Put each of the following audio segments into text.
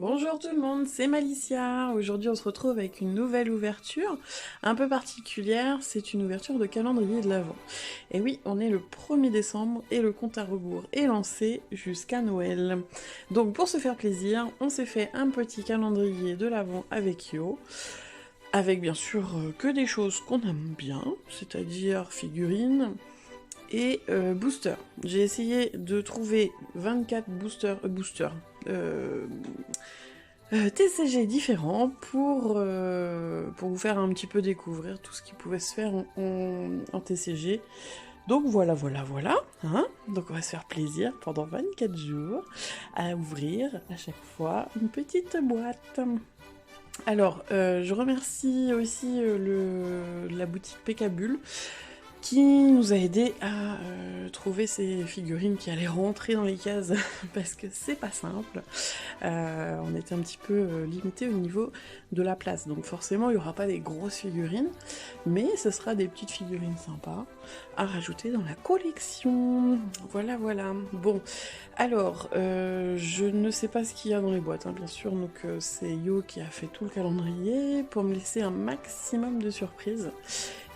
Bonjour tout le monde, c'est Malicia. Aujourd'hui on se retrouve avec une nouvelle ouverture un peu particulière, c'est une ouverture de calendrier de l'Avent. Et oui, on est le 1er décembre et le compte à rebours est lancé jusqu'à Noël. Donc pour se faire plaisir, on s'est fait un petit calendrier de l'Avent avec Yo, avec bien sûr que des choses qu'on aime bien, c'est-à-dire figurines, et booster. J'ai essayé de trouver 24 TCG différents pour vous faire un petit peu découvrir tout ce qui pouvait se faire en TCG. Donc voilà, hein. Donc on va se faire plaisir pendant 24 jours à ouvrir à chaque fois une petite boîte. Alors, je remercie aussi la boutique Peccabule qui nous a aidé à trouver ces figurines qui allaient rentrer dans les cases parce que c'est pas simple. On était un petit peu limité au niveau de la place, donc forcément il n'y aura pas des grosses figurines, mais ce sera des petites figurines sympas à rajouter dans la collection. Voilà. Bon, alors je ne sais pas ce qu'il y a dans les boîtes, hein, bien sûr, donc c'est Yo qui a fait tout le calendrier pour me laisser un maximum de surprises.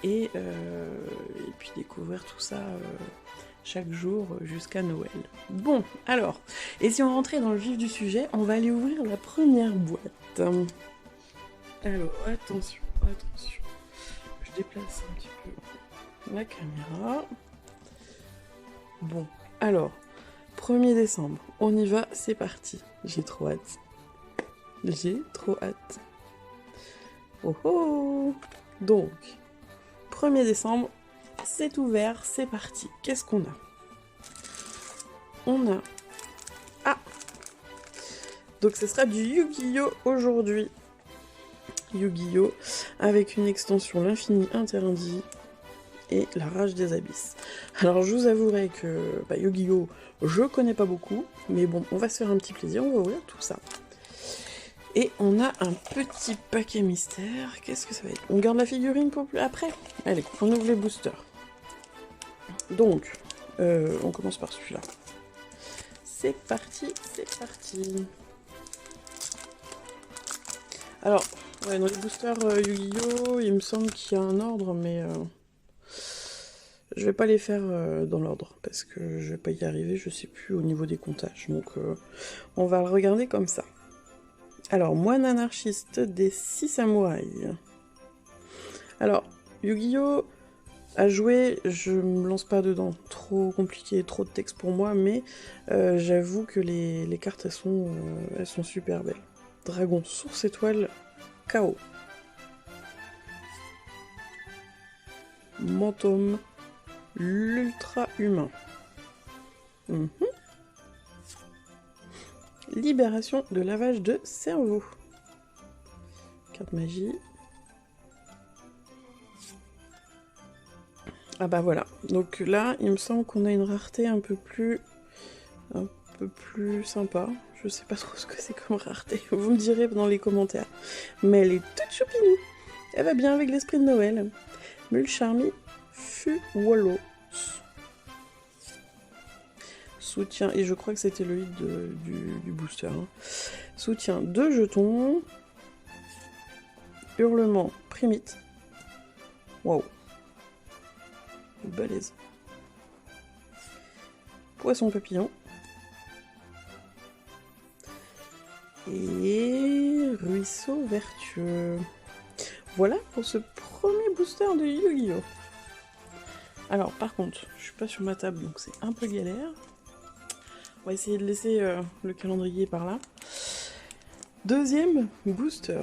Et puis découvrir tout ça chaque jour jusqu'à Noël. Bon, alors, et si on rentrait dans le vif du sujet, on va aller ouvrir la première boîte. Alors, attention, je déplace un petit peu la caméra. Bon, alors, 1er décembre, on y va, c'est parti. J'ai trop hâte. Oh oh. Donc, 1er décembre, c'est ouvert, c'est parti. Qu'est-ce qu'on a? On a... Ah! Donc ce sera du Yu-Gi-Oh! Aujourd'hui. Yu-Gi-Oh! Avec une extension L'Infini Interdit et La Rage des Abysses. Alors je vous avouerai que Yu-Gi-Oh! Je connais pas beaucoup, mais bon, on va se faire un petit plaisir, on va ouvrir tout ça. Et on a un petit paquet mystère. Qu'est-ce que ça va être? On garde la figurine pour plus après? Allez, on ouvre les boosters. Donc, on commence par celui-là. C'est parti. Alors, ouais, dans les boosters Yu-Gi-Oh! Il me semble qu'il y a un ordre, mais je vais pas les faire dans l'ordre, parce que je vais pas y arriver, je sais plus au niveau des comptages. Donc, on va le regarder comme ça. Alors, moine anarchiste des 6 samouraïs. Alors, Yu-Gi-Oh! À jouer, je me lance pas dedans. Trop compliqué, trop de texte pour moi, mais j'avoue que les cartes, elles sont super belles. Dragon, source étoile, chaos. Mentum, l'ultra humain. Libération de lavage de cerveau. Carte magie. Ah bah voilà. Donc là, il me semble qu'on a une rareté un peu plus sympa. Je sais pas trop ce que c'est comme rareté. Vous me direz dans les commentaires. Mais elle est toute choupinou. Elle va bien avec l'esprit de Noël. Mulcharmy Fuwolo. Soutien, et je crois que c'était le hit du booster. Hein. Soutien 2 jetons. Hurlement primite. Waouh. Balèze. Poisson papillon. Et ruisseau vertueux. Voilà pour ce premier booster de Yu-Gi-Oh! Alors par contre, je suis pas sur ma table, donc c'est un peu galère. On va essayer de laisser le calendrier par là. Deuxième booster.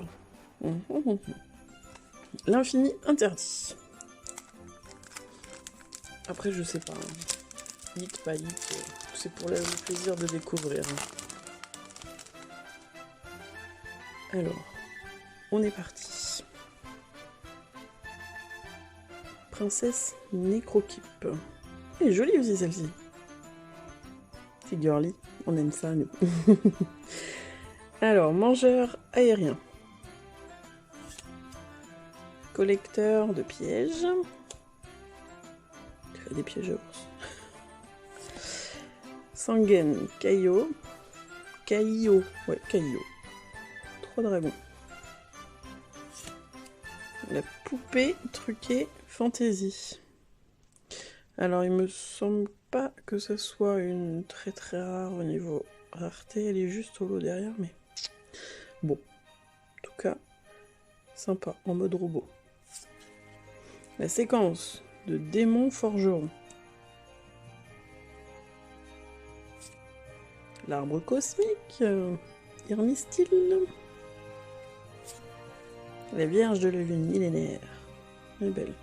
L'infini interdit. Après, je sais pas. Hit, pas hit, c'est pour le plaisir de découvrir. Alors, on est parti. Princesse Nécrokype. Elle est jolie aussi celle-ci. C'est girly, on aime ça nous. Alors, mangeur aérien. Collecteur de pièges. Des pièges à ours. Sangen Kaio. 3 dragons. La poupée truquée fantasy. Alors, il me semble pas que ce soit une très très rare au niveau rareté. Elle est juste au lot derrière, mais bon. En tout cas, sympa, en mode robot. La séquence de démons forgerons. L'arbre cosmique. Irmistil. La Vierge de la Lune millénaire. Elle est belle.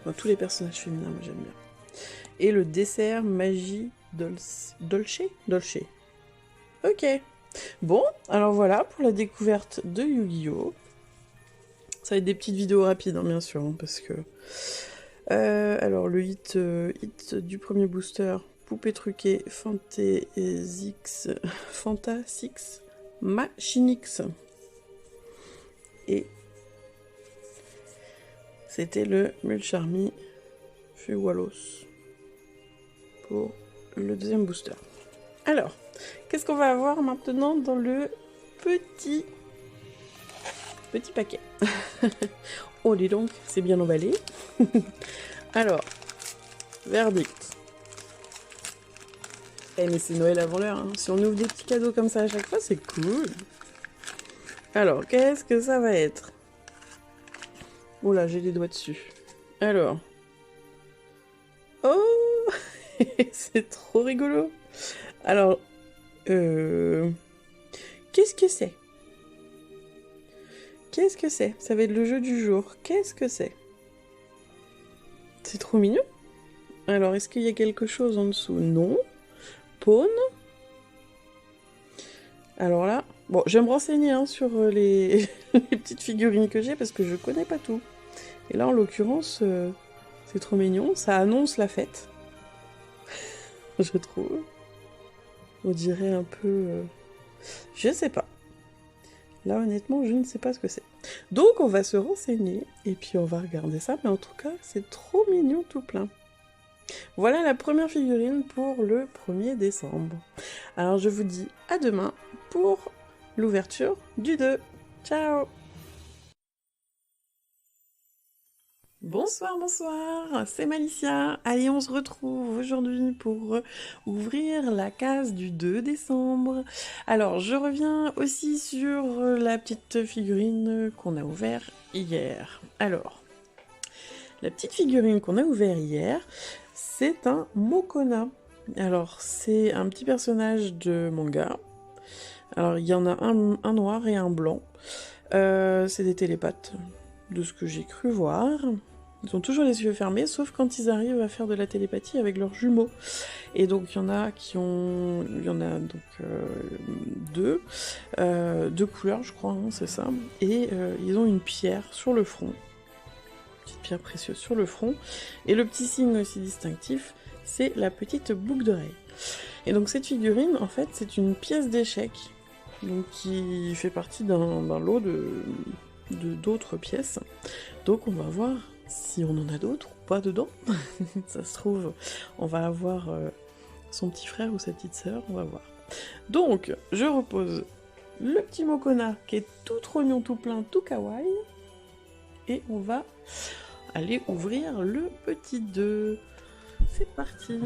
Bon, tous les personnages féminins, moi j'aime bien. Et le dessert magie dolce. Dolce. Ok. Bon, alors voilà pour la découverte de Yu-Gi-Oh! Ça va être des petites vidéos rapides, hein, bien sûr, hein, parce que... alors, le hit du premier booster, Poupée truquée, Fantasix, Machinix. Et c'était le Mulcharmy Fuwalos pour le deuxième booster. Alors, qu'est-ce qu'on va avoir maintenant dans le petit paquet? Oh, dis donc, c'est bien emballé. Alors, verdict. Eh, mais c'est Noël avant l'heure, hein. Si on ouvre des petits cadeaux comme ça à chaque fois, c'est cool. Alors, qu'est-ce que ça va être? Oh là, j'ai les doigts dessus. Alors. Oh c'est trop rigolo. Alors, qu'est-ce que c'est? Qu'est-ce que c'est? Ça va être le jeu du jour. Qu'est-ce que c'est? C'est trop mignon. Alors, est-ce qu'il y a quelque chose en dessous? Non. Pawn. Alors là, bon, je vais me renseigner hein, sur les... les petites figurines que j'ai parce que je connais pas tout. Et là, en l'occurrence, c'est trop mignon. Ça annonce la fête. Je trouve. On dirait un peu... Je sais pas. Là, honnêtement, je ne sais pas ce que c'est. Donc, on va se renseigner, et puis on va regarder ça. Mais en tout cas, c'est trop mignon tout plein. Voilà la première figurine pour le 1er décembre. Alors, je vous dis à demain pour l'ouverture du 2. Ciao! Bonsoir, bonsoir, c'est Malicia. Allez, on se retrouve aujourd'hui pour ouvrir la case du 2 décembre. Alors, je reviens aussi sur la petite figurine qu'on a ouverte hier. Alors, la petite figurine qu'on a ouverte hier, c'est un Mokona. Alors, c'est un petit personnage de manga. Alors, il y en a un noir et un blanc. C'est des télépathes, de ce que j'ai cru voir. Ils ont toujours les yeux fermés, sauf quand ils arrivent à faire de la télépathie avec leurs jumeaux. Et donc il y en a qui ont... Il y en a donc deux couleurs, je crois, hein, c'est ça. Et ils ont une pierre sur le front. Une petite pierre précieuse sur le front. Et le petit signe aussi distinctif, c'est la petite boucle d'oreille. Et donc cette figurine, en fait, c'est une pièce d'échec, donc qui fait partie d'un lot d'autres pièces. Donc on va voir si on en a d'autres ou pas dedans. Ça se trouve, on va avoir son petit frère ou sa petite sœur, on va voir. Donc, je repose le petit Mokona qui est tout trognon, tout plein, tout kawaii. Et on va aller ouvrir le petit 2. C'est parti.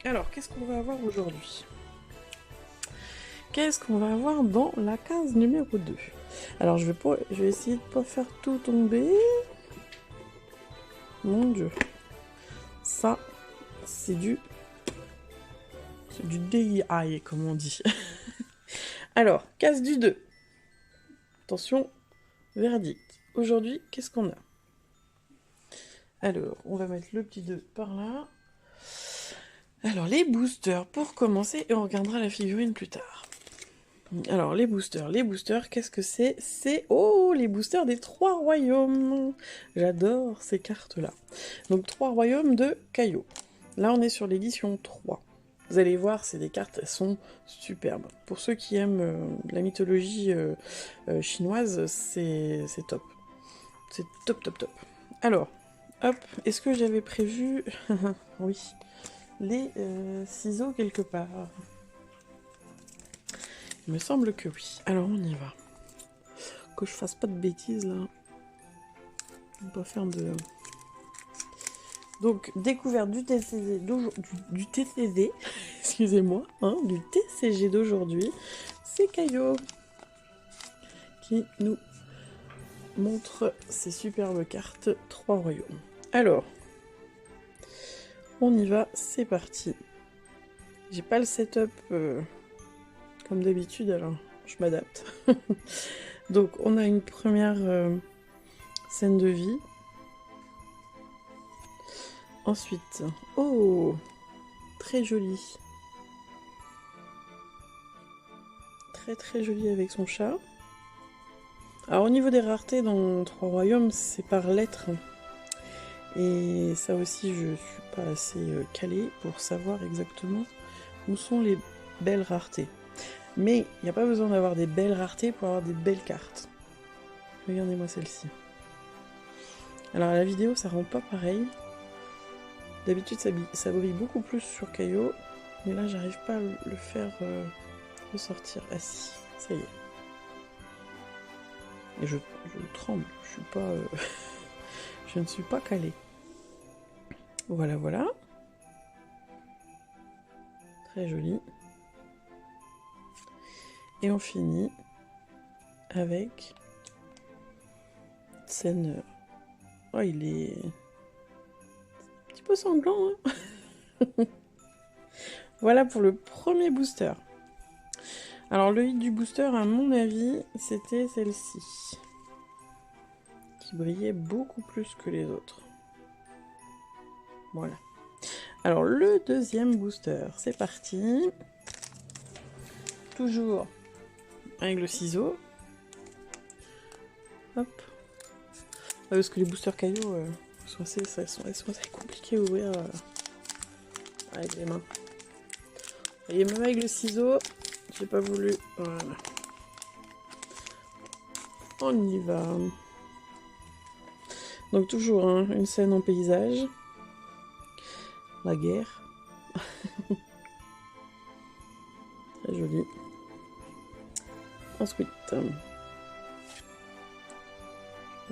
Alors, qu'est-ce qu'on va avoir aujourd'hui ? Qu'est-ce qu'on va avoir dans la case numéro 2 ? Alors, je vais essayer de pas faire tout tomber. Mon Dieu. Ça, c'est du DIY, comme on dit. Alors, case du 2. Attention, verdict. Aujourd'hui, qu'est-ce qu'on a ? Alors, on va mettre le petit 2 par là. Alors, les boosters, pour commencer, et on regardera la figurine plus tard. Alors, les boosters, qu'est-ce que c'est ? C'est, oh, les boosters des 3 royaumes. J'adore ces cartes-là. Donc, 3 royaumes de Kaio. Là, on est sur l'édition 3. Vous allez voir, c'est des cartes, elles sont superbes. Pour ceux qui aiment la mythologie chinoise, c'est top. C'est top, top, top. Alors, hop, est-ce que j'avais prévu... Oui, les ciseaux quelque part. Il me semble que oui. Alors on y va. Que je fasse pas de bêtises là. On va pas faire de... Donc, découverte du TCG du TCG, excusez-moi, hein, du TCG d'aujourd'hui. C'est Caillot qui nous montre ces superbes cartes 3 royaumes. Alors, on y va, c'est parti. J'ai pas le setup comme d'habitude, alors je m'adapte. Donc, on a une première scène de vie. Ensuite, oh, très joli. Très très joli avec son chat. Alors au niveau des raretés dans 3 royaumes, c'est par lettre. Et ça aussi, je suis pas assez calée pour savoir exactement où sont les belles raretés. Mais il n'y a pas besoin d'avoir des belles raretés pour avoir des belles cartes. Regardez-moi celle-ci. Alors à la vidéo, ça rend pas pareil. D'habitude, ça brille beaucoup plus sur Caillot. Mais là, j'arrive pas à le faire ressortir. Ah si, ça y est. Et je tremble, je suis pas... je ne suis pas calée. Voilà, voilà. Très joli. Et on finit avec... scène... Oh, il est... un petit peu sanglant, hein. Voilà pour le premier booster. Alors le hit du booster, à mon avis, c'était celle-ci. Qui brillait beaucoup plus que les autres. Voilà. Alors le deuxième booster, c'est parti. Toujours avec le ciseau. Hop. Parce que les boosters caillots sont assez compliqués à ouvrir avec les mains. Et même avec le ciseau, j'ai pas voulu. Voilà. On y va. Donc toujours hein, une scène en paysage. La guerre. Très joli. Ensuite.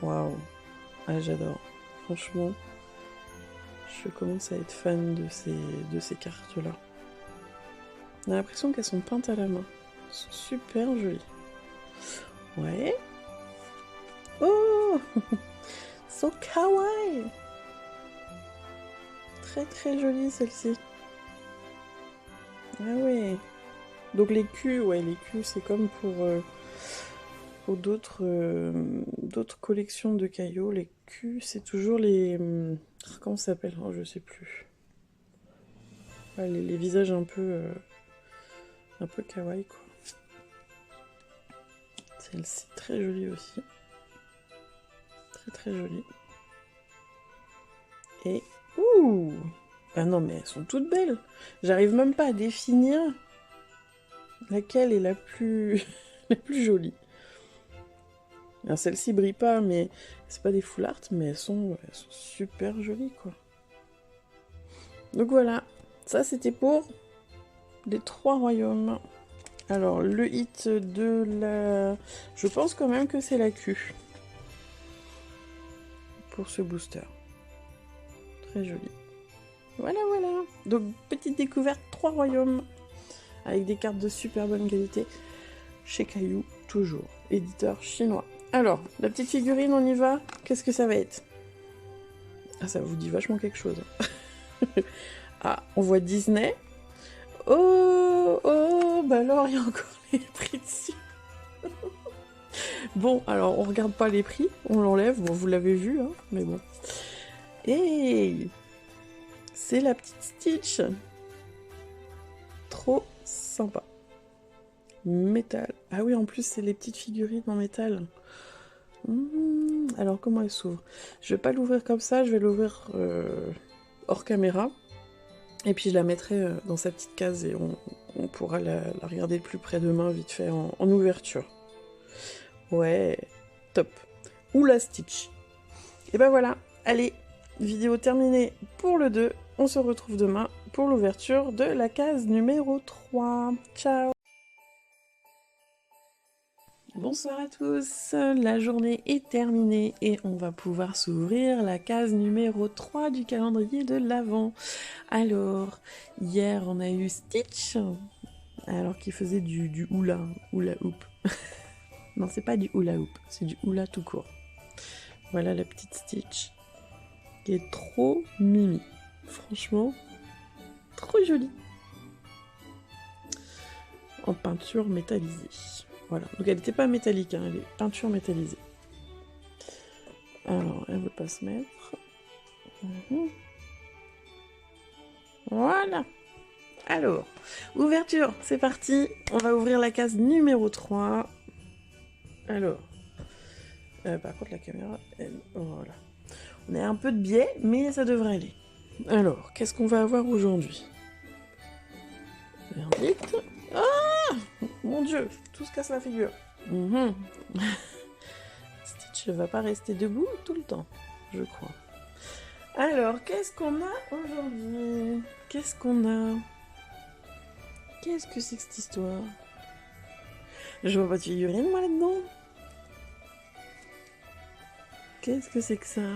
Waouh. Ah j'adore. Franchement, je commence à être fan de ces cartes-là. On a l'impression qu'elles sont peintes à la main. Elles sont super jolies. Ouais. Oh so kawaii. Très très jolie celle-ci. Ah ouais. Donc les culs, ouais, les culs c'est comme pour d'autres collections de caillots. Les culs c'est toujours les... comment ça s'appelle? Oh, je sais plus. Ouais, les visages un peu kawaii quoi. Celle-ci très jolie aussi. Très très jolie. Et... ouh! Ah non mais elles sont toutes belles. J'arrive même pas à définir laquelle est la plus la plus jolie. Alors celle-ci brille pas, mais c'est pas des full art, mais elles sont super jolies quoi. Donc voilà, ça c'était pour les 3 royaumes. Alors le hit de la... je pense quand même que c'est la Q. Pour ce booster. Très joli. Voilà, voilà. Donc petite découverte, 3 royaumes. Avec des cartes de super bonne qualité. Chez Caillou, toujours. Éditeur chinois. Alors, la petite figurine, on y va. Qu'est-ce que ça va être? Ah, ça vous dit vachement quelque chose. Ah, on voit Disney. Oh, oh, bah alors, il y a encore les prix dessus. Bon, alors, on regarde pas les prix. On l'enlève. Bon, vous l'avez vu, hein, mais bon. Et c'est la petite Stitch. Trop sympa. Métal. Ah oui, en plus, c'est les petites figurines en métal. Alors, comment elle s'ouvre? Je vais pas l'ouvrir comme ça, je vais l'ouvrir hors caméra. Et puis, je la mettrai dans sa petite case et on pourra la regarder de plus près demain, vite fait, en ouverture. Ouais, top. Ou la Stitch. Et ben voilà, allez, vidéo terminée pour le 2. On se retrouve demain pour l'ouverture de la case numéro 3. Ciao! Bonsoir à tous, la journée est terminée et on va pouvoir s'ouvrir la case numéro 3 du calendrier de l'Avent. Alors, hier on a eu Stitch, alors qu'il faisait du hula hoop. Non, c'est pas du hula hoop, c'est du hula tout court. Voilà la petite Stitch, qui est trop mimi. Franchement, trop jolie. En peinture métallisée. Voilà, donc elle n'était pas métallique, hein, elle est peinture métallisée. Alors, elle ne veut pas se mettre. Voilà. Alors, ouverture, c'est parti. On va ouvrir la case numéro 3. Alors, par contre la caméra, elle... Voilà. On a un peu de biais, mais ça devrait aller. Alors, qu'est-ce qu'on va avoir aujourd'hui? Verdict. Ah, mon Dieu, tout se casse la figure. Stitch ne va pas rester debout tout le temps, je crois. Alors, qu'est-ce qu'on a aujourd'hui? Qu'est-ce qu'on a? Qu'est-ce que c'est que cette histoire? Je vois pas de figurine, moi, là-dedans. Qu'est-ce que c'est que ça?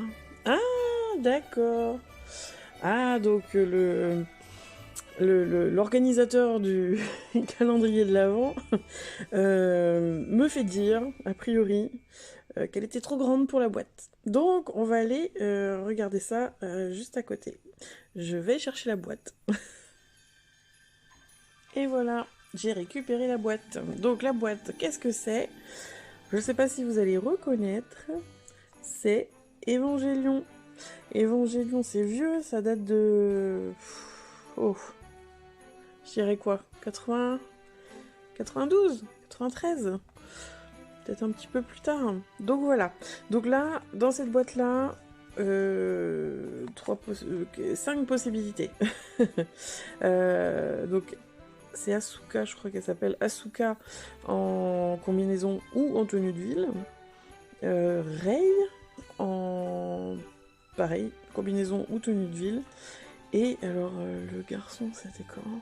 Ah, d'accord. Ah, donc l'organisateur du calendrier de l'Avent me fait dire, a priori, qu'elle était trop grande pour la boîte. Donc, on va aller regarder ça juste à côté. Je vais chercher la boîte. Et voilà, j'ai récupéré la boîte. Donc, la boîte, qu'est-ce que c'est? Je ne sais pas si vous allez reconnaître. C'est Évangélion. Évangélion, c'est vieux, ça date de... Oh, je dirais quoi? 80... 92? 93? Peut-être un petit peu plus tard. Donc voilà. Donc là, dans cette boîte-là, 5 possibilités. Donc c'est Asuka, je crois qu'elle s'appelle Asuka en combinaison ou en tenue de ville. Rei en pareil, combinaison ou tenue de ville. Et alors le garçon, c'était comment?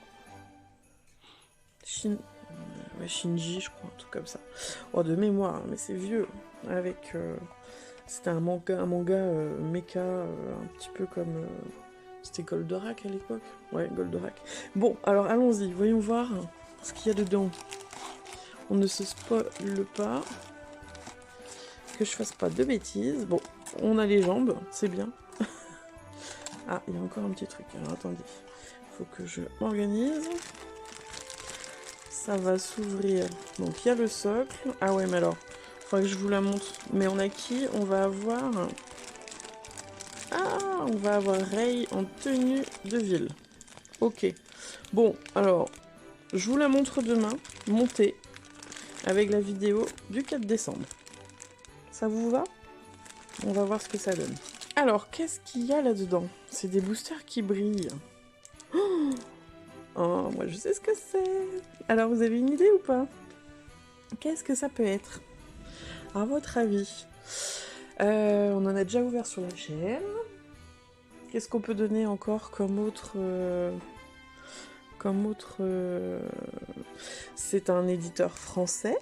Shinji, je crois, un truc comme ça. Oh, de mémoire, hein, mais c'est vieux. Avec. C'était un manga mecha, un petit peu comme. C'était Goldorak à l'époque. Ouais, Goldorak. Bon, alors allons-y, voyons voir ce qu'il y a dedans. On ne se spoile pas. Que je fasse pas de bêtises. Bon, on a les jambes, c'est bien. Ah, il y a encore un petit truc. Alors attendez, il faut que je m'organise. Ça va s'ouvrir. Donc il y a le socle. Ah ouais, mais alors, il faudrait que je vous la montre. Mais on a qui? On va avoir... Ah, on va avoir Rei en tenue de ville. Ok. Bon, alors, je vous la montre demain, montée, avec la vidéo du 4 décembre. Ça vous va? On va voir ce que ça donne. Alors, qu'est-ce qu'il y a là-dedans? C'est des boosters qui brillent. Oh, moi je sais ce que c'est. Alors, vous avez une idée ou pas? Qu'est-ce que ça peut être? À votre avis? On en a déjà ouvert sur la chaîne. Qu'est-ce qu'on peut donner encore comme autre... C'est un éditeur français,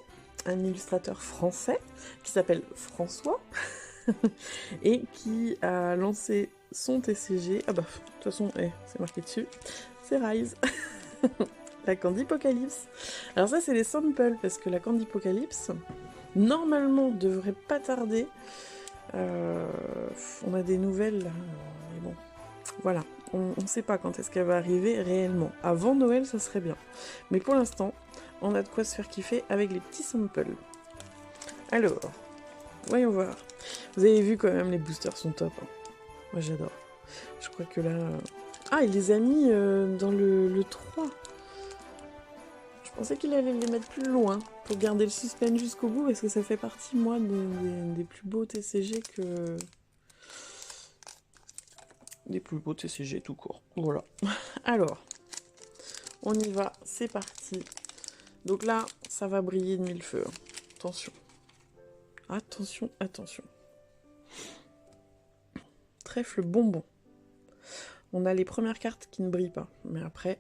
un illustrateur français, qui s'appelle François, et qui a lancé son TCG. Ah bah, de toute façon, c'est marqué dessus. C'est Rise. La Candypocalypse. Alors ça, c'est les samples, parce que la Candypocalypse, normalement, devrait pas tarder. On a des nouvelles, mais bon, voilà. On ne sait pas quand est-ce qu'elle va arriver réellement. Avant Noël, ça serait bien. Mais pour l'instant, on a de quoi se faire kiffer avec les petits samples. Alors, voyons voir. Vous avez vu quand même, les boosters sont top. Hein. Moi, j'adore. Je crois que là... Ah, il les a mis dans le 3. Je pensais qu'il allait les mettre plus loin pour garder le suspense jusqu'au bout, parce que ça fait partie, moi, des plus beaux TCG que... Des plus beaux TCG tout court. Voilà. Alors, on y va, c'est parti. Donc là, ça va briller de mille feux. Attention. Attention, attention. Trèfle bonbon. On a les premières cartes qui ne brillent pas. Mais après,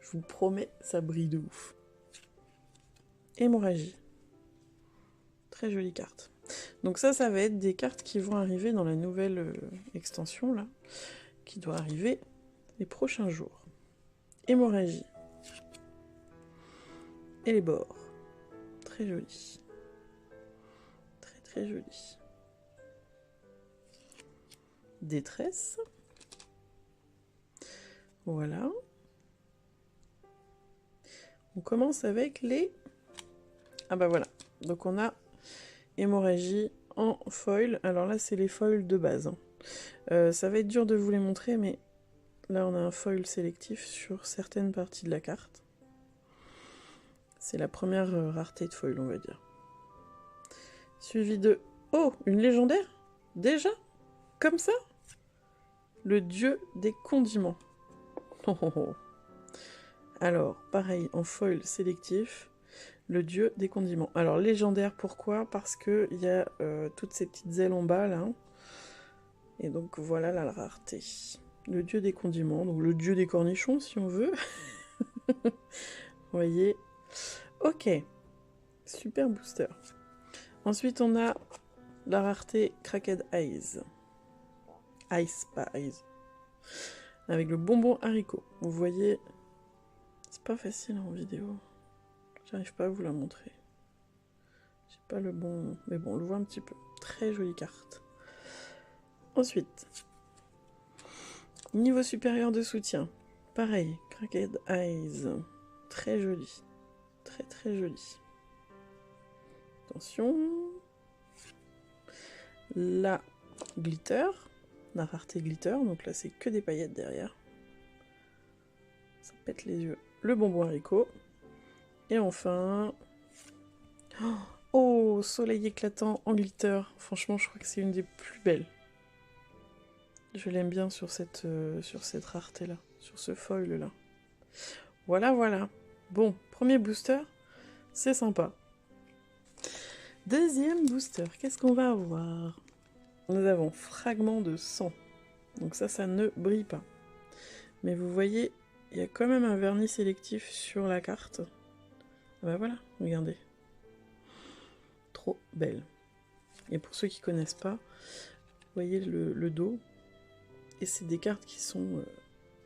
je vous promets, ça brille de ouf. Hémorragie. Très jolie carte. Donc ça va être des cartes qui vont arriver dans la nouvelle extension, là, qui doit arriver les prochains jours. Hémorragie. Et les bords. Très joli. Très très joli. Détresse. Voilà. On commence avec les... Ah bah voilà. Donc on a hémorragie en foil. Alors là, c'est les foils de base. Ça va être dur de vous les montrer, mais là, on a un foil sélectif sur certaines parties de la carte. C'est la première rareté de foil, on va dire. Suivi de... Oh, une légendaire? Déjà? Comme ça? Le dieu des condiments. Oh, oh, oh. Alors, pareil, en foil sélectif, le dieu des condiments. Alors, légendaire, pourquoi? Parce qu'il y a toutes ces petites ailes en bas, là. Et donc, voilà la rareté. Le dieu des condiments, donc le dieu des cornichons, si on veut. Vous voyez? Ok. Super booster. Ensuite, on a la rareté Cracked Eyes. Ice, pas Eyes. Avec le bonbon haricot. Vous voyez, c'est pas facile en vidéo. J'arrive pas à vous la montrer. J'ai pas le bon... Mais bon, on le voit un petit peu. Très jolie carte. Ensuite, niveau supérieur de soutien. Pareil, Cracked Eyes. Très joli. Très très joli. Attention. La glitter. La rareté glitter. Donc là, c'est que des paillettes derrière. Ça pète les yeux. Le bonbon haricot. Et enfin... Oh, soleil éclatant en glitter. Franchement, je crois que c'est une des plus belles. Je l'aime bien sur cette rareté-là. Sur ce foil-là. Voilà, voilà. Bon, premier booster. C'est sympa. Deuxième booster. Qu'est-ce qu'on va avoir? Nous avons fragment de sang. Donc ça ne brille pas. Mais vous voyez, il y a quand même un vernis sélectif sur la carte. Ah bah voilà, regardez. Trop belle. Et pour ceux qui connaissent pas, vous voyez le dos. Et c'est des cartes qui sont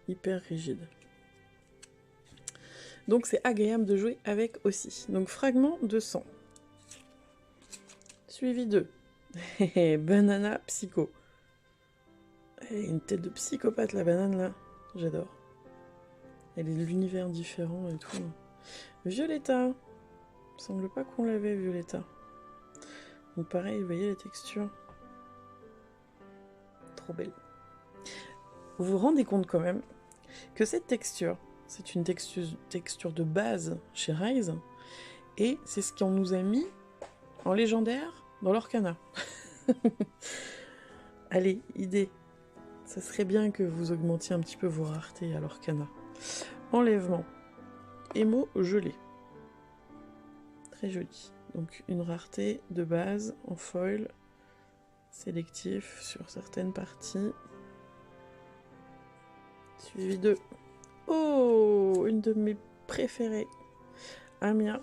hyper rigides. Donc c'est agréable de jouer avec aussi. Donc fragment de sang. Suivi de banana psycho. Elle a une tête de psychopathe la banane là. J'adore. Elle est de l'univers différent et tout. Violetta. Il me semble pas qu'on l'avait Violetta. Donc pareil, vous voyez la texture. Trop belle. Vous vous rendez compte quand même que cette texture, c'est une texture de base chez Rise, et c'est ce qu'on nous a mis en légendaire dans l'Orcana. Allez, idée. Ça serait bien que vous augmentiez un petit peu vos raretés à l'Orcana. Enlèvement. Émo gelé. Très joli. Donc une rareté de base en foil, sélectif sur certaines parties. Suivi de... Oh, une de mes préférées. Amia.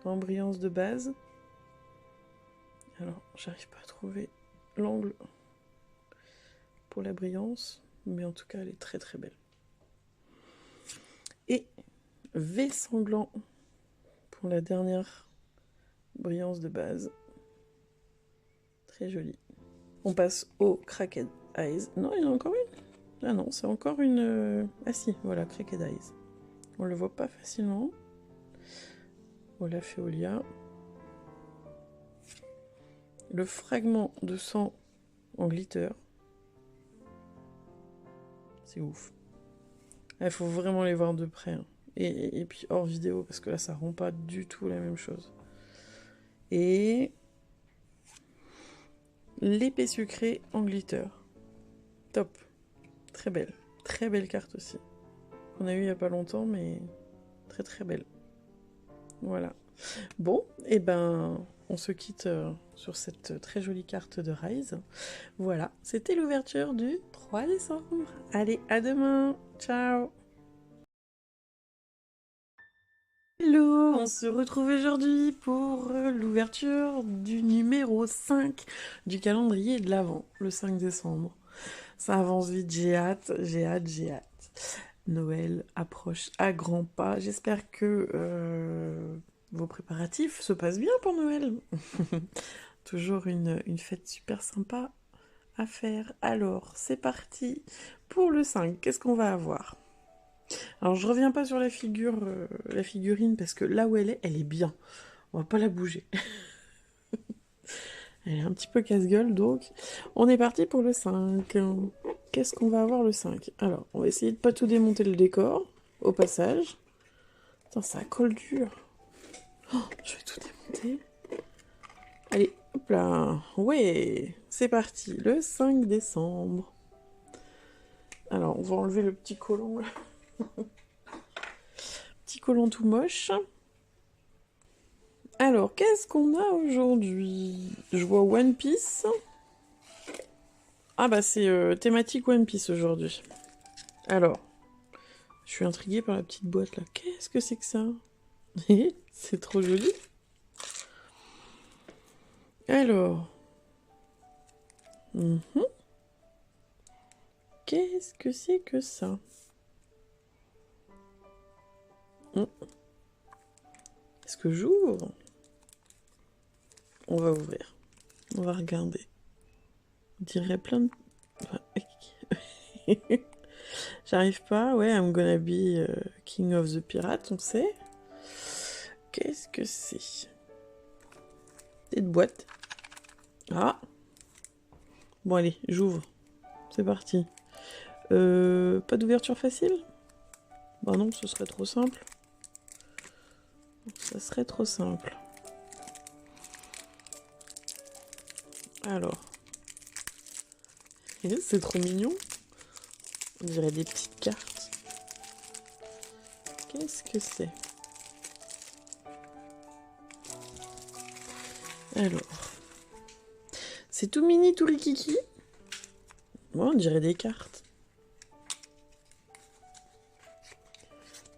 En brillance de base. Alors, j'arrive pas à trouver l'angle pour la brillance, mais en tout cas, elle est très très belle. Et V sanglant pour la dernière brillance de base. Très jolie. On passe au Cracked Eyes. Non, il y en a encore une. Ah non, c'est encore une... Ah si, voilà, Cracked Eyes. On le voit pas facilement. Olafeolia. Le fragment de sang en glitter. C'est ouf. Il faut vraiment les voir de près. Hein. Et puis hors vidéo, parce que là, ça rend pas du tout la même chose. Et... l'épée sucrée en glitter. Top. Très belle. Très belle carte aussi. On a eu il y a pas longtemps, mais très très belle. Voilà. Bon, et ben, on se quitte sur cette très jolie carte de Rise. Voilà, c'était l'ouverture du 3 décembre. Allez, à demain. Ciao. Hello, on se retrouve aujourd'hui pour l'ouverture du numéro 5 du calendrier de l'Avent, le 5 décembre. Ça avance vite, j'ai hâte, j'ai hâte, j'ai hâte. Noël approche à grands pas. J'espère que vos préparatifs se passent bien pour Noël. Toujours une fête super sympa à faire. Alors, c'est parti pour le 5. Qu'est-ce qu'on va avoir? Alors, je reviens pas sur la figurine, parce que là où elle est bien. On va pas la bouger. Elle est un petit peu casse-gueule, donc on est parti pour le 5. Qu'est-ce qu'on va avoir le 5? Alors, on va essayer de pas tout démonter le décor, au passage. Putain, ça colle dur. Oh, je vais tout démonter. Allez, hop là. Ouais, c'est parti, le 5 décembre. Alors, on va enlever le petit collant, là. Petit collant tout moche. Alors, qu'est-ce qu'on a aujourd'hui? Je vois One Piece. Ah bah c'est thématique One Piece aujourd'hui. Alors, je suis intriguée par la petite boîte là. Qu'est-ce que c'est que ça? C'est trop joli. Alors. Qu'est-ce que c'est que ça? Est-ce que j'ouvre? On va ouvrir. On va regarder. On dirait plein de... J'arrive pas. Ouais, I'm gonna be King of the Pirates, on sait. Qu'est-ce que c'est? Petite boîte. Ah. Bon allez, j'ouvre. C'est parti. Pas d'ouverture facile? Bah non, ce serait trop simple. Ça serait trop simple. Alors. C'est trop mignon. On dirait des petites cartes. Qu'est-ce que c'est? Alors. C'est tout mini, tout rikiki. Bon, on dirait des cartes.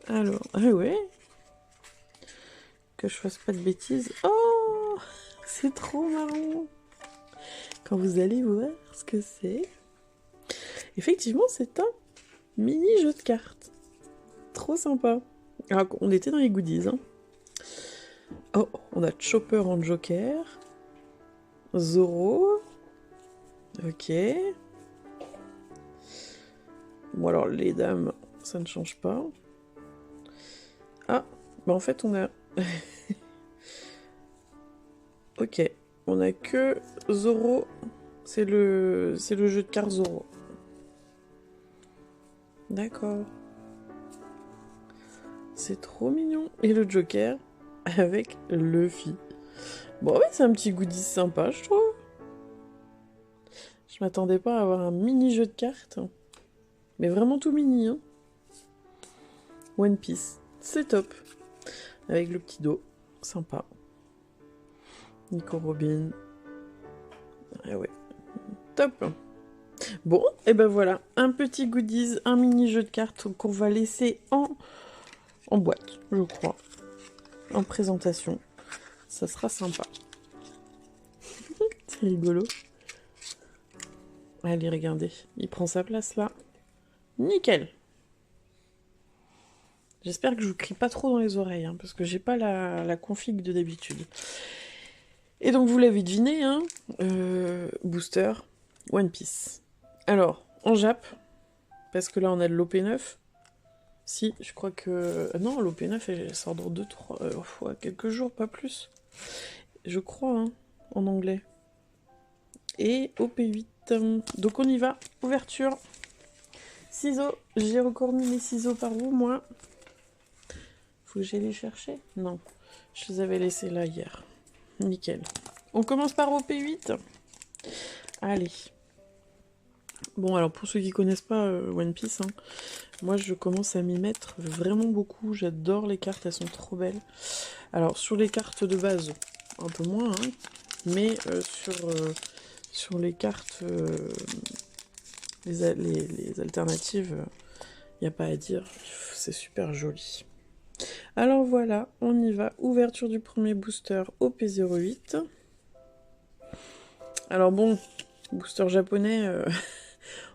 Alors, ah ouais. Que je fasse pas de bêtises. Oh, c'est trop marrant. Quand vous allez voir ce que c'est. Effectivement, c'est un mini jeu de cartes. Trop sympa. Alors, on était dans les goodies, hein. Oh, on a Chopper en Joker. Zoro. Ok. Bon, alors, les dames, ça ne change pas. Ah, bah en fait, on a... Ok, on a que Zoro. C'est le jeu de cartes Zoro. D'accord. C'est trop mignon. Et le Joker avec Luffy. Bon, ouais, c'est un petit goodies sympa, je trouve. Je m'attendais pas à avoir un mini jeu de cartes. Mais vraiment tout mini, hein. One Piece. C'est top. Avec le petit dos. Sympa. Nico Robin. Ah ouais. Top. Bon, et ben voilà. Un petit goodies, un mini jeu de cartes qu'on va laisser en boîte, je crois. En présentation. Ça sera sympa. C'est rigolo. Allez, regardez. Il prend sa place là. Nickel. J'espère que je vous crie pas trop dans les oreilles, hein, parce que j'ai pas la config de d'habitude. Et donc vous l'avez deviné, hein, booster, One Piece. Alors, en Jap, parce que là on a de l'OP9. Si, je crois que... Non, l'OP9 elle sort dans 2-3 fois, quelques jours, pas plus. Je crois, hein, en anglais. Et OP8. Donc on y va, ouverture. Ciseaux, j'ai reconnu mes ciseaux par vous, moi. Faut que j'aille les chercher? Non, je les avais laissés là hier. Nickel. On commence par OP8. Allez. Bon, alors pour ceux qui connaissent pas One Piece, hein, moi je commence à m'y mettre vraiment beaucoup. J'adore les cartes, elles sont trop belles. Alors sur les cartes de base, un peu moins, hein, mais sur les cartes, les alternatives, il n'y a pas à dire, c'est super joli. Alors voilà, on y va. Ouverture du premier booster au P08. Alors bon, booster japonais,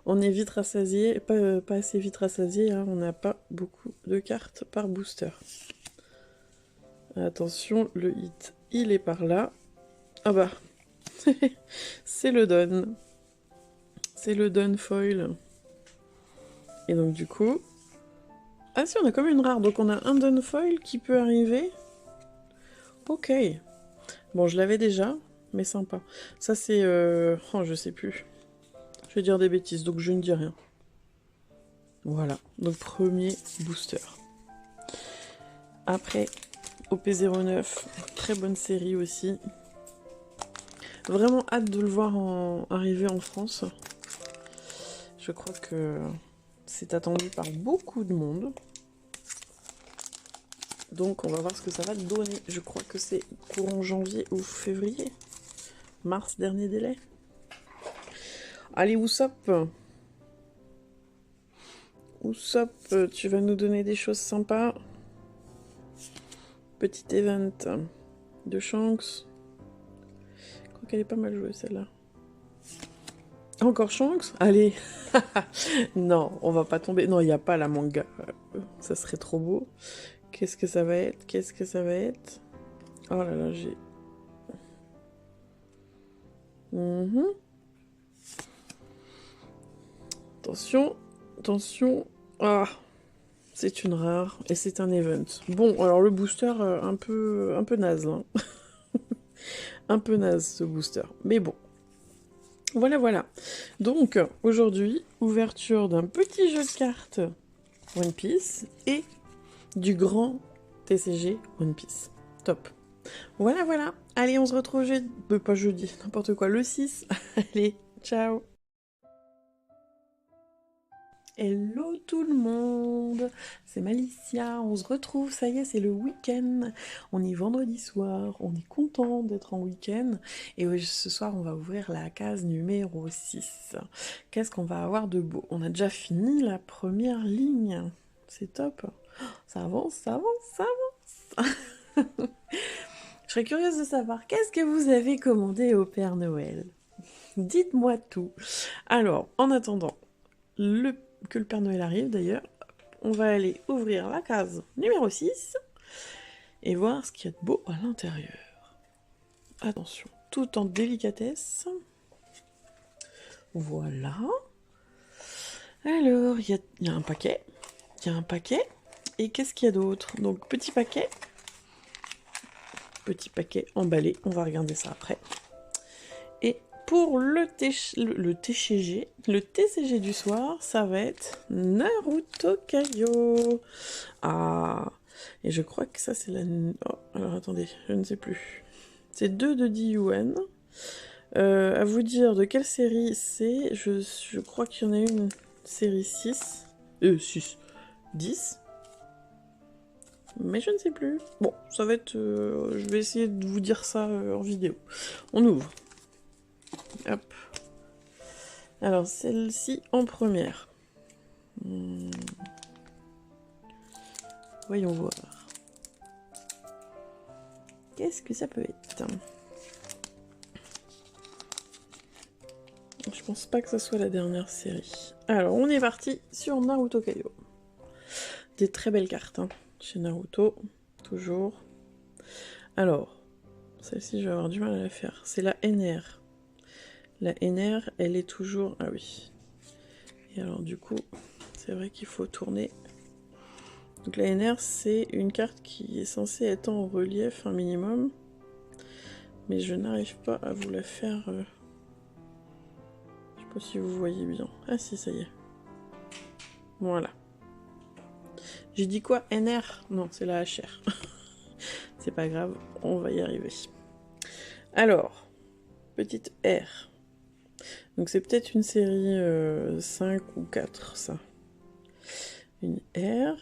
on est vite rassasié, pas assez vite rassasié, hein, on n'a pas beaucoup de cartes par booster. Attention, le hit, il est par là. Ah bah, c'est le Don. C'est le Don foil. Et donc du coup... Ah si, on a comme une rare, donc on a un Don foil qui peut arriver. Ok. Bon, je l'avais déjà, mais sympa. Ça c'est... Oh, je sais plus. Je vais dire des bêtises, donc je ne dis rien. Voilà, donc premier booster. Après, OP09, très bonne série aussi. Vraiment hâte de le voir arriver en France. Je crois que c'est attendu par beaucoup de monde. Donc on va voir ce que ça va donner. Je crois que c'est courant janvier ou février. Mars, dernier délai. Allez, Usopp. Usopp, tu vas nous donner des choses sympas. Petit event de Shanks. Je crois qu'elle est pas mal jouée celle-là. Encore Shanks? Allez. Non, on va pas tomber. Non, il n'y a pas la manga. Ça serait trop beau. Qu'est-ce que ça va être? Qu'est-ce que ça va être? Oh là là, j'ai... Attention, attention. Ah, c'est une rare et c'est un event. Bon, alors le booster, un peu naze, là. Un peu naze, ce booster. Mais bon. Voilà, voilà. Donc, aujourd'hui, ouverture d'un petit jeu de cartes One Piece et du grand TCG One Piece. Top. Voilà, voilà. Allez, on se retrouve jeudi. Pas jeudi, n'importe quoi, le 6. Allez, ciao. Hello tout le monde, c'est Malicia, on se retrouve, ça y est, c'est le week-end, on est vendredi soir, on est content d'être en week-end, et ce soir on va ouvrir la case numéro 6. Qu'est-ce qu'on va avoir de beau? On a déjà fini la première ligne, c'est top, ça avance, ça avance, ça avance. Je serais curieuse de savoir, qu'est-ce que vous avez commandé au Père Noël? Dites-moi tout. Alors, en attendant, que le Père Noël arrive d'ailleurs, on va aller ouvrir la case numéro 6 et voir ce qu'il y a de beau à l'intérieur. Attention, tout en délicatesse. Voilà. Alors, il y a un paquet. Il y a un paquet. Et qu'est-ce qu'il y a d'autre? Donc, petit paquet. Petit paquet emballé. On va regarder ça après. Et pour le TCG du soir, ça va être Naruto Kaido. Ah, et je crois que ça c'est la... Oh, alors attendez, je ne sais plus. C'est 2 de 10 yuan. À vous dire de quelle série c'est. Je crois qu'il y en a une série 6. 6. 10. Mais je ne sais plus. Bon, ça va être... je vais essayer de vous dire ça en vidéo. On ouvre. Hop. Alors, celle-ci en première. Voyons voir. Qu'est-ce que ça peut être? Je pense pas que ça soit la dernière série. Alors, on est parti sur Naruto Kaido. Des très belles cartes, hein, chez Naruto. Toujours. Alors, celle-ci, je vais avoir du mal à la faire. C'est la NR. La NR, elle est toujours... Ah oui. Et alors, du coup, c'est vrai qu'il faut tourner. Donc la NR, c'est une carte qui est censée être en relief un minimum. Mais je n'arrive pas à vous la faire... Je sais pas si vous voyez bien. Ah si, ça y est. Voilà. J'ai dit quoi? NR? Non, c'est la HR. C'est pas grave, on va y arriver. Alors, petite R. Donc c'est peut-être une série 5 ou 4, ça. Une R.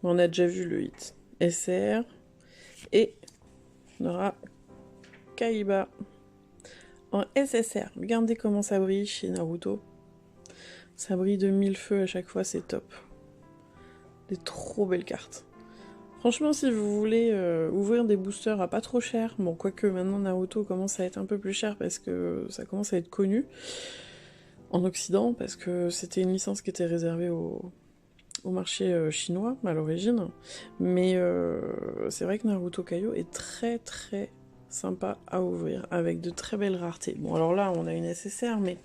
On a déjà vu le hit. SR. Et on aura Kaiba en SSR. Regardez comment ça brille chez Naruto. Ça brille de 1000 feux à chaque fois, c'est top. Des trop belles cartes. Franchement, si vous voulez ouvrir des boosters à pas trop cher, bon, quoique maintenant Naruto commence à être un peu plus cher parce que ça commence à être connu en Occident, parce que c'était une licence qui était réservée au marché chinois à l'origine. Mais c'est vrai que Naruto Kaio est très très sympa à ouvrir, avec de très belles raretés. Bon, alors là, on a une SSR, mais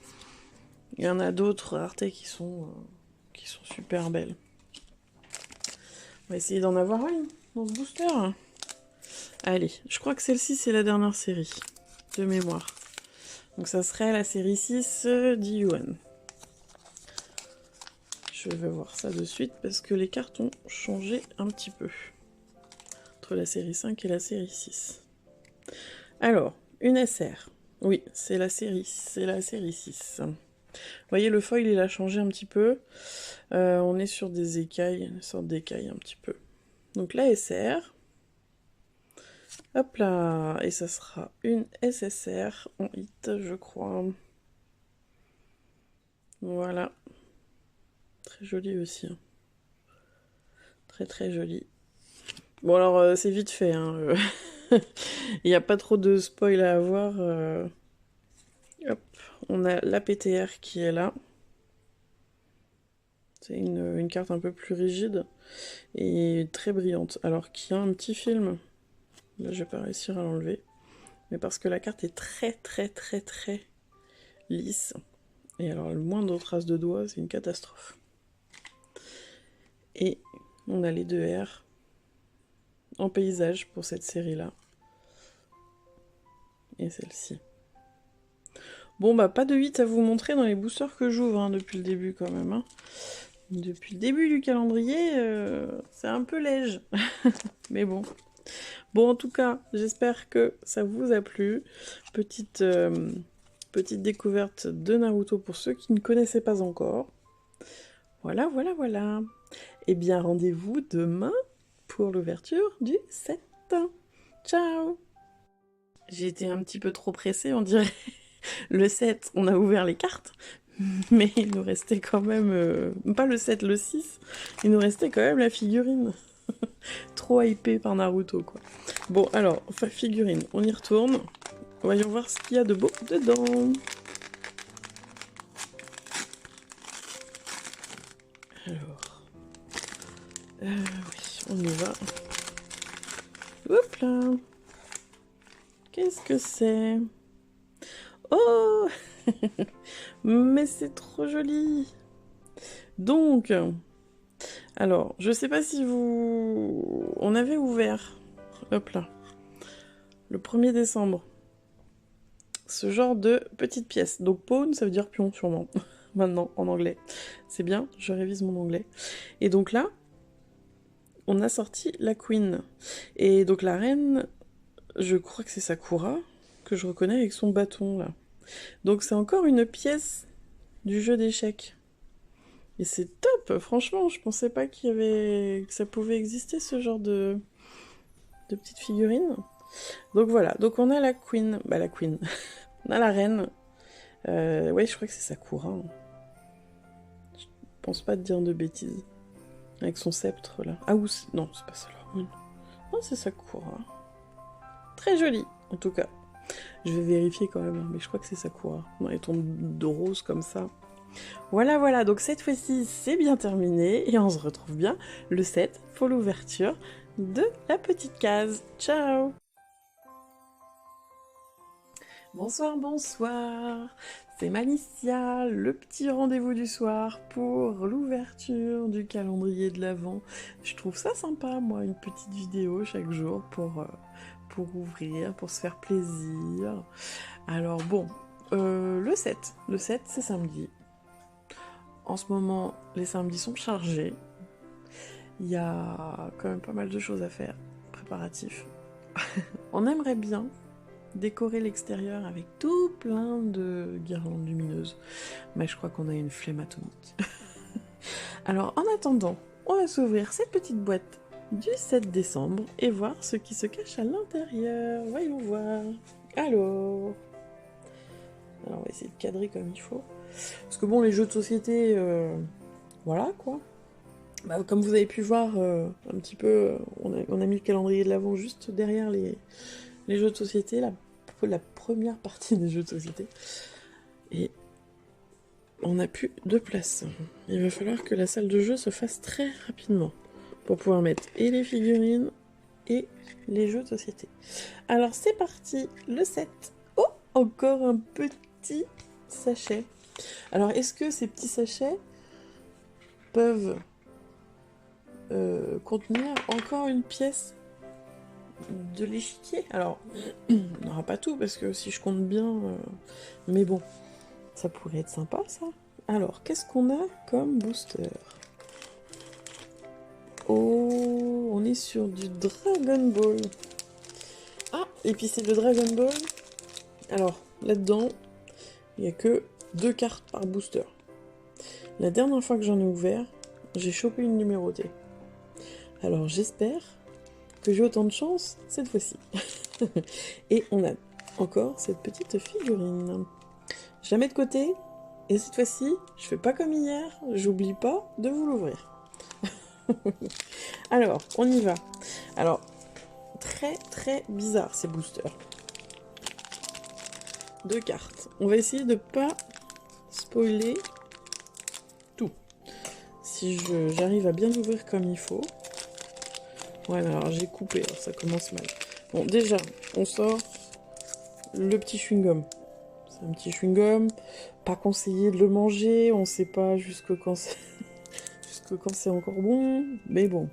il y en a d'autres raretés qui sont super belles. On va essayer d'en avoir une dans ce booster. Allez, je crois que celle-ci, c'est la dernière série, de mémoire. Donc ça serait la série 6 d'Yuan. Je vais voir ça de suite, parce que les cartes ont changé un petit peu. Entre la série 5 et la série 6. Alors, une SR. Oui, c'est la série 6. Vous voyez, le foil, il a changé un petit peu. On est sur des écailles, une sorte d'écaille un petit peu. Donc la SR. Hop là. Et ça sera une SSR en hit, je crois. Voilà. Très joli aussi. Très très joli. Bon alors, c'est vite fait, hein. Il n'y a pas trop de spoil à avoir. Hop. On a la PTR qui est là. C'est une carte un peu plus rigide et très brillante. Alors qu'il y a un petit film. Là, je vais pas réussir à l'enlever. Mais parce que la carte est très très très très lisse. Et alors, le moindre trace de doigt, c'est une catastrophe. Et on a les deux R en paysage pour cette série-là. Et celle-ci. Bon, bah, pas de 8 à vous montrer dans les boosters que j'ouvre, hein, depuis le début, quand même. Hein. Depuis le début du calendrier, c'est un peu léger. Mais bon. Bon, en tout cas, j'espère que ça vous a plu. Petite découverte de Naruto pour ceux qui ne connaissaient pas encore. Voilà, voilà, voilà. Eh bien, rendez-vous demain pour l'ouverture du 7. Ciao! J'ai été un petit peu trop pressée, on dirait. Le 7, on a ouvert les cartes, mais il nous restait quand même... pas le 7, le 6. Il nous restait quand même la figurine. Trop hypé par Naruto, quoi. Bon, alors, figurine, on y retourne. Voyons voir ce qu'il y a de beau dedans. Alors... oui, on y va. Hop là. Qu'est-ce que c'est? Oh! Mais c'est trop joli! Donc... Alors, je sais pas si vous... On avait ouvert... Hop là. Le 1er décembre. Ce genre de petite pièce. Donc pawn, ça veut dire pion, sûrement. Maintenant, en anglais. C'est bien, je révise mon anglais. Et donc là, on a sorti la queen. Et donc la reine, je crois que c'est Sakura, que je reconnais avec son bâton, là. Donc c'est encore une pièce du jeu d'échecs. Et c'est top, franchement, je pensais pas qu'il y avait... que ça pouvait exister, ce genre de petites figurines. Donc voilà, donc on a la queen, bah la queen, on a la reine. Ouais, je crois que c'est Sakura. Hein. Je pense pas te dire de bêtises. Avec son sceptre là. Ah ou non, c'est pas ça là. Non, c'est Sakura. Très jolie, en tout cas. Je vais vérifier quand même, mais je crois que c'est Sakura. Non, elle tombe de rose comme ça. Voilà, voilà, donc cette fois-ci, c'est bien terminé, et on se retrouve bien le 7 pour l'ouverture de la petite case. Ciao! Bonsoir, bonsoir, c'est Malicia, le petit rendez-vous du soir pour l'ouverture du calendrier de l'Avent. Je trouve ça sympa, moi, une petite vidéo chaque jour pour ouvrir, pour se faire plaisir. Alors bon, le 7 c'est samedi. En ce moment, les samedis sont chargés. Il y a quand même pas mal de choses à faire, préparatifs. On aimerait bien décorer l'extérieur avec tout plein de guirlandes lumineuses. Mais je crois qu'on a une flemme atomique. Alors en attendant, on va s'ouvrir cette petite boîte du 7 décembre et voir ce qui se cache à l'intérieur. Voyons voir. Alors, on va essayer de cadrer comme il faut. Parce que bon, les jeux de société, voilà quoi. Bah, comme vous avez pu voir un petit peu, on a mis le calendrier de l'Avent juste derrière les jeux de société, la première partie des jeux de société. Et on n'a plus de place. Il va falloir que la salle de jeu se fasse très rapidement pour pouvoir mettre et les figurines et les jeux de société. Alors c'est parti, le 7. Oh, encore un petit sachet. Alors est-ce que ces petits sachets peuvent contenir encore une pièce de l'échiquier? Alors, on n'aura pas tout parce que si je compte bien, mais bon, ça pourrait être sympa ça. Alors, qu'est-ce qu'on a comme booster? Oh, on est sur du Dragon Ball. Ah, et puis c'est le Dragon Ball. Alors, là-dedans, il n'y a que 2 cartes par booster. La dernière fois que j'en ai ouvert, j'ai chopé une numérotée. Alors j'espère que j'ai autant de chance cette fois-ci. Et on a encore cette petite figurine. Je la mets de côté, et cette fois-ci, je fais pas comme hier, j'oublie pas de vous l'ouvrir. Alors, on y va. Alors, très très bizarre ces boosters. 2 cartes. On va essayer de pas spoiler tout. Si j'arrive à bien l'ouvrir comme il faut. Ouais, alors j'ai coupé, alors ça commence mal. Bon, déjà, on sort le petit chewing-gum. C'est un petit chewing-gum, pas conseillé de le manger, on sait pas jusque quand c'est encore bon, mais bon.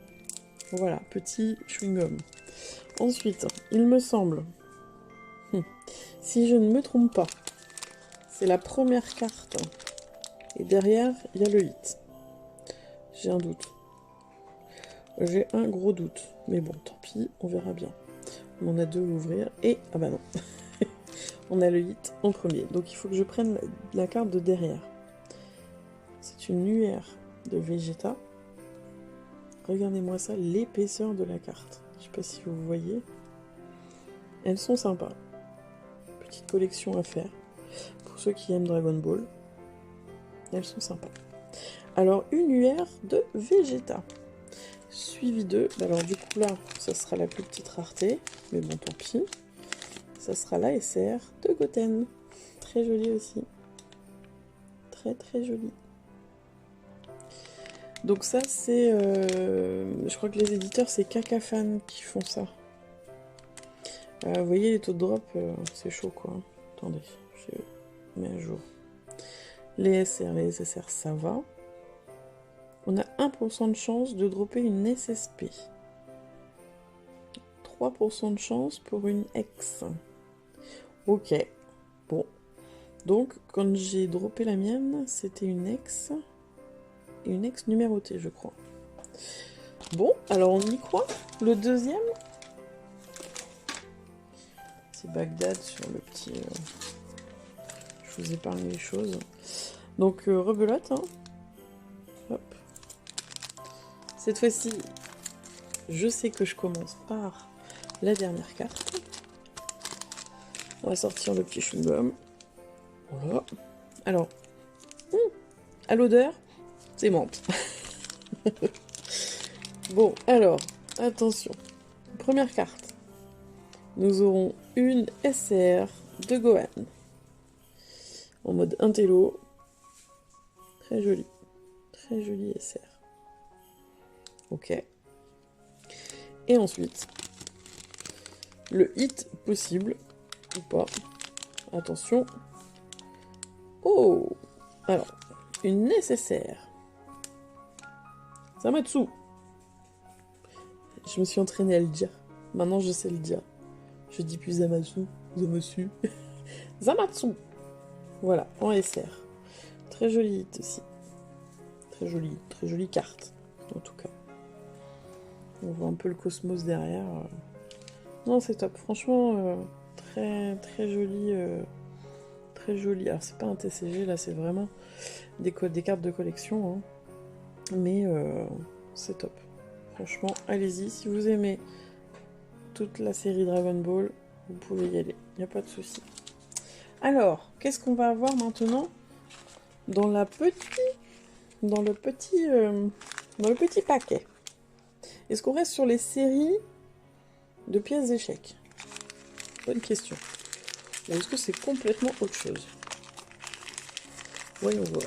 Voilà, petit chewing-gum. Ensuite, il me semble, si je ne me trompe pas, c'est la première carte. Et derrière, il y a le hit. J'ai un doute. J'ai un gros doute. Mais bon, tant pis, on verra bien. On en a 2 à ouvrir. Et, ah bah non. On a le hit en premier. Donc il faut que je prenne la carte de derrière. C'est une UR de Vegeta. Regardez-moi ça, l'épaisseur de la carte. Je sais pas si vous voyez. Elles sont sympas. Petite collection à faire. Pour ceux qui aiment Dragon Ball. Elles sont sympas. Alors, une UR de Vegeta. Suivi de... Alors du coup là, ça sera la plus petite rareté. Mais bon, tant pis. Ça sera la SR de Goten. Très jolie aussi. Très très jolie. Donc ça c'est... je crois que les éditeurs c'est Kakafan qui font ça. Vous voyez les taux de drop, c'est chaud quoi. Attendez, je mets à jour. Les SR, les SSR ça va. On a 1% de chance de dropper une SSP. 3% de chance pour une X. Ok. Bon. Donc, quand j'ai droppé la mienne, c'était une X. Et une X numérotée, je crois. Bon, alors on y croit. Le deuxième. C'est Bagdad sur le petit... Je vous épargne les choses. Donc, rebelote. Hein. Hop. Cette fois-ci, je sais que je commence par la dernière carte. On va sortir le petit chewing-gum. Voilà. Alors, à l'odeur, c'est menthe. Bon, alors, attention. Première carte. Nous aurons une SR de Gohan. En mode intello. Très joli. Très joli SR. Ok. Et ensuite, le hit possible, ou pas. Attention. Oh! Alors, une nécessaire. Zamatsu. Je me suis entraînée à le dire. Maintenant, je sais le dire. Je dis plus Zamatsu. Zamatsu. Zamatsu. Voilà, en SR. Très joli hit aussi. Très jolie carte, en tout cas. On voit un peu le cosmos derrière. Non, c'est top. Franchement, très joli. Très joli. Alors, c'est pas un TCG, là, c'est vraiment des cartes de collection. Hein. Mais c'est top. Franchement, allez-y. Si vous aimez toute la série Dragon Ball, vous pouvez y aller. Il n'y a pas de souci. Alors, qu'est-ce qu'on va avoir maintenant dans le petit dans le petit paquet. Est-ce qu'on reste sur les séries de pièces d'échecs? Bonne question. Ou est-ce que c'est complètement autre chose? Voyons voir.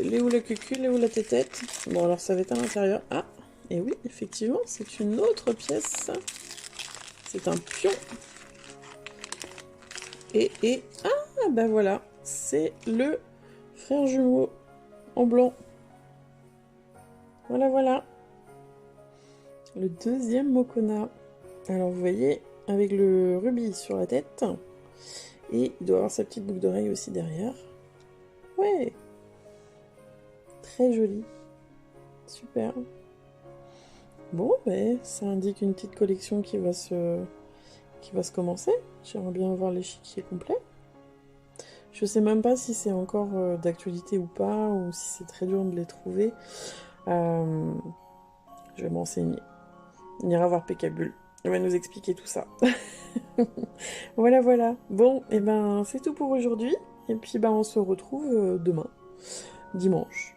Les ou la cucu, les ou la tétette. Bon, alors ça va être à l'intérieur. Ah, et oui, effectivement, c'est une autre pièce. C'est un pion. Ah, ben voilà, c'est le frère jumeau en blanc. Voilà, voilà. Le deuxième Mokona. Alors, vous voyez, avec le rubis sur la tête. Et il doit avoir sa petite boucle d'oreille aussi derrière. Ouais. Très joli. Super. Bon, ben, ça indique une petite collection qui va se commencer. J'aimerais bien voir l'échiquier complet. Je sais même pas si c'est encore d'actualité ou pas, ou si c'est très dur de les trouver. Je vais m'enseigner. On ira voir Pécabule. Elle va nous expliquer tout ça. Voilà, voilà. Bon, et ben c'est tout pour aujourd'hui. Et puis ben on se retrouve demain, dimanche,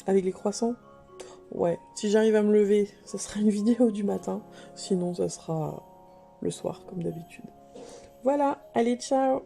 avec les croissants. Ouais, si j'arrive à me lever, ça sera une vidéo du matin. Sinon, ça sera le soir, comme d'habitude. Voilà, allez, ciao!